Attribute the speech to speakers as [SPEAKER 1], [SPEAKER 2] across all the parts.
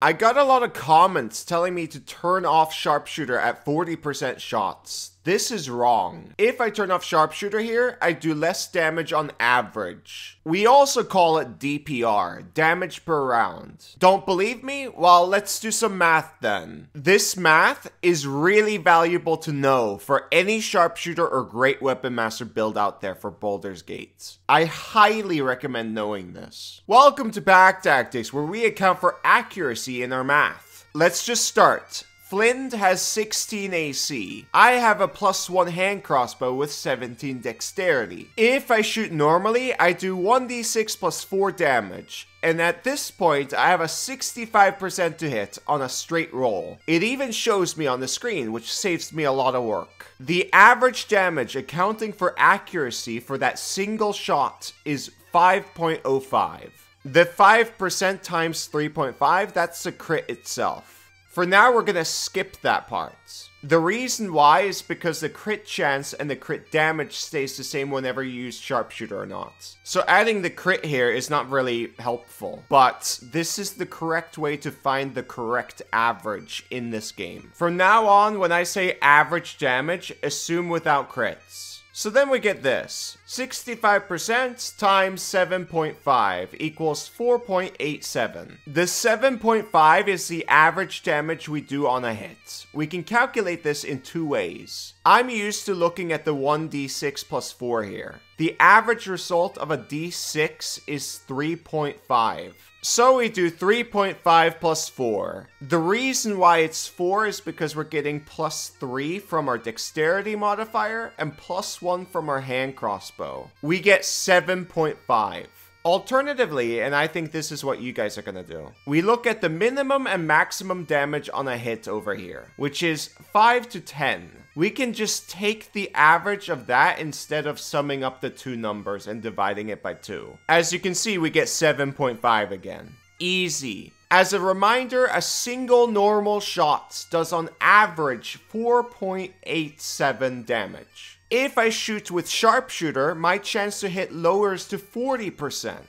[SPEAKER 1] I got a lot of comments telling me to turn off Sharpshooter at 40% shots. This is wrong. If I turn off Sharpshooter here, I do less damage on average. We also call it DPR, damage per round. Don't believe me? Well, let's do some math then. This math is really valuable to know for any Sharpshooter or Great Weapon Master build out there for Baldur's Gate. I highly recommend knowing this. Welcome to Back Tactics, where we account for accuracy in our math. Let's just start. Flint has 16 AC. I have a +1 hand crossbow with 17 dexterity. If I shoot normally, I do 1d6 plus 4 damage. And at this point, I have a 65% to hit on a straight roll. It even shows me on the screen, which saves me a lot of work. The average damage accounting for accuracy for that single shot is 5.05. The 5% times 3.5, that's the crit itself. For now, we're going to skip that part. The reason why is because the crit chance and the crit damage stays the same whenever you use Sharpshooter or not. So adding the crit here is not really helpful, but this is the correct way to find the correct average in this game. From now on, when I say average damage, assume without crits. So then we get this, 65% times 7.5 equals 4.87. The 7.5 is the average damage we do on a hit. We can calculate this in two ways. I'm used to looking at the 1d6 plus 4 here. The average result of a d6 is 3.5. So we do 3.5 plus 4. The reason why it's 4 is because we're getting +3 from our dexterity modifier and +1 from our hand crossbow. We get 7.5. Alternatively, and I think this is what you guys are going to do, we look at the minimum and maximum damage on a hit over here, which is 5 to 10. We can just take the average of that instead of summing up the two numbers and dividing it by 2. As you can see, we get 7.5 again. Easy. As a reminder, a single normal shot does on average 4.87 damage. If I shoot with Sharpshooter, my chance to hit lowers to 40%.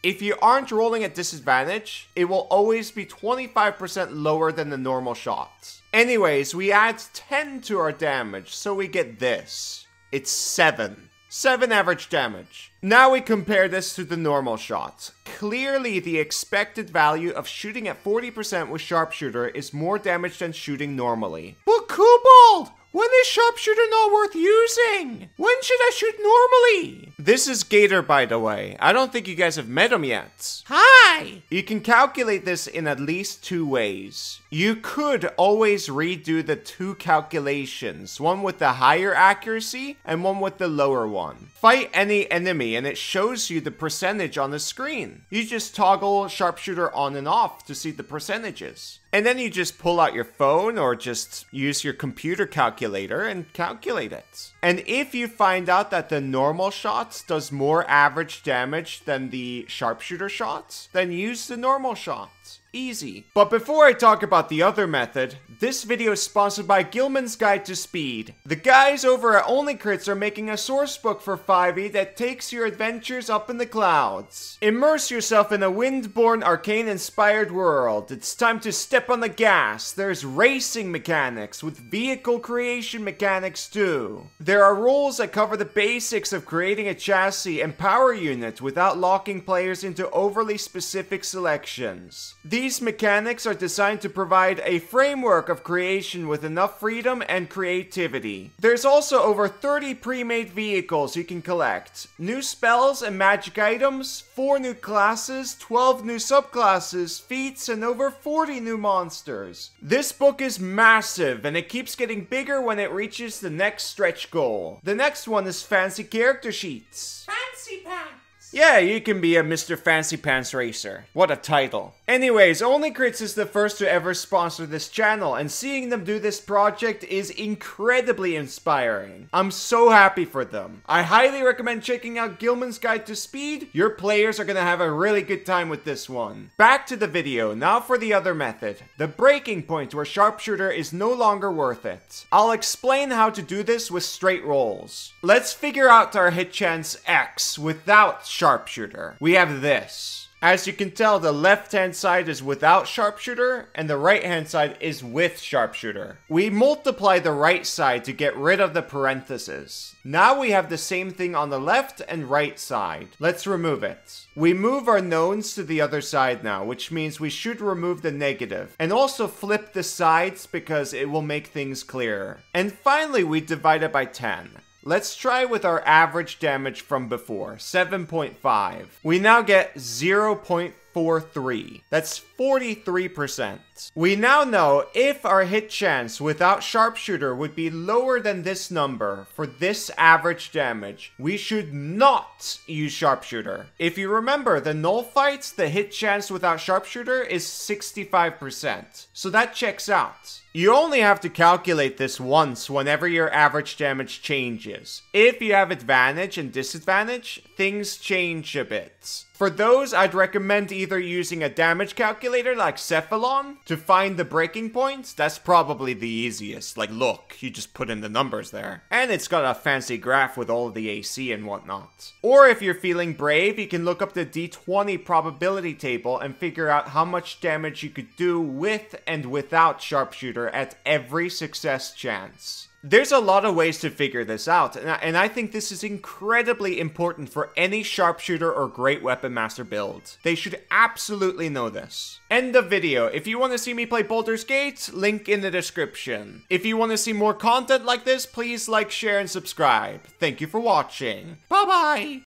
[SPEAKER 1] If you aren't rolling at disadvantage, it will always be 25% lower than the normal shot. Anyways, we add 10 to our damage, so we get this. It's 7. 7 average damage. Now we compare this to the normal shot. Clearly, the expected value of shooting at 40% with Sharpshooter is more damage than shooting normally. But Kobold! When is Sharpshooter not worth using? When should I shoot normally? This is Gator, by the way. I don't think you guys have met him yet. Hi! You can calculate this in at least two ways. You could always redo the two calculations, one with the higher accuracy and one with the lower one. Fight any enemy and it shows you the percentage on the screen. You just toggle Sharpshooter on and off to see the percentages. And then you just pull out your phone or just use your computer calculator and calculate it. And if you find out that the normal shot does more average damage than the Sharpshooter shot, then use the normal shot. Easy. But before I talk about the other method, this video is sponsored by Gilman's Guide to Speed. The guys over at Only Crits are making a source book for 5e that takes your adventures up in the clouds. Immerse yourself in a wind-born, arcane-inspired world. It's time to step on the gas. There's racing mechanics with vehicle creation mechanics too. There are rules that cover the basics of creating a chassis and power unit without locking players into overly specific selections. These mechanics are designed to provide a framework of creation with enough freedom and creativity. There's also over 30 pre-made vehicles you can collect, new spells and magic items, 4 new classes, 12 new subclasses, feats, and over 40 new monsters. This book is massive and it keeps getting bigger when it reaches the next stretch goal. The next one is Fancy Character Sheets. Fancy Pants! Yeah, you can be a Mr. Fancy Pants Racer. What a title. Anyways, Only Crits is the first to ever sponsor this channel, and seeing them do this project is incredibly inspiring. I'm so happy for them. I highly recommend checking out Gilman's Guide to Speed. Your players are gonna have a really good time with this one. Back to the video, now for the other method. The breaking point where Sharpshooter is no longer worth it. I'll explain how to do this with straight rolls. Let's figure out our hit chance X without Sharpshooter. We have this. As you can tell, the left-hand side is without Sharpshooter, and the right-hand side is with Sharpshooter. We multiply the right side to get rid of the parentheses. Now we have the same thing on the left and right side. Let's remove it. We move our knowns to the other side now, which means we should remove the negative. And also flip the sides because it will make things clearer. And finally, we divide it by 10. Let's try with our average damage from before, 7.5. We now get 0.43. That's 43%. We now know if our hit chance without Sharpshooter would be lower than this number for this average damage, we should not use Sharpshooter. If you remember, the null fights, the hit chance without Sharpshooter is 65%. So that checks out. You only have to calculate this once whenever your average damage changes. If you have advantage and disadvantage, things change a bit. For those, I'd recommend either using a damage calculator like Cephalon to find the breaking points. That's probably the easiest. Like, look, you just put in the numbers there. And it's got a fancy graph with all of the AC and whatnot. Or if you're feeling brave, you can look up the D20 probability table and figure out how much damage you could do with and without Sharpshooter at every success chance. There's a lot of ways to figure this out, and I think this is incredibly important for any Sharpshooter or Great Weapon Master build. They should absolutely know this. End of video. If you want to see me play Baldur's Gate, link in the description. If you want to see more content like this, please like, share, and subscribe. Thank you for watching. Bye-bye!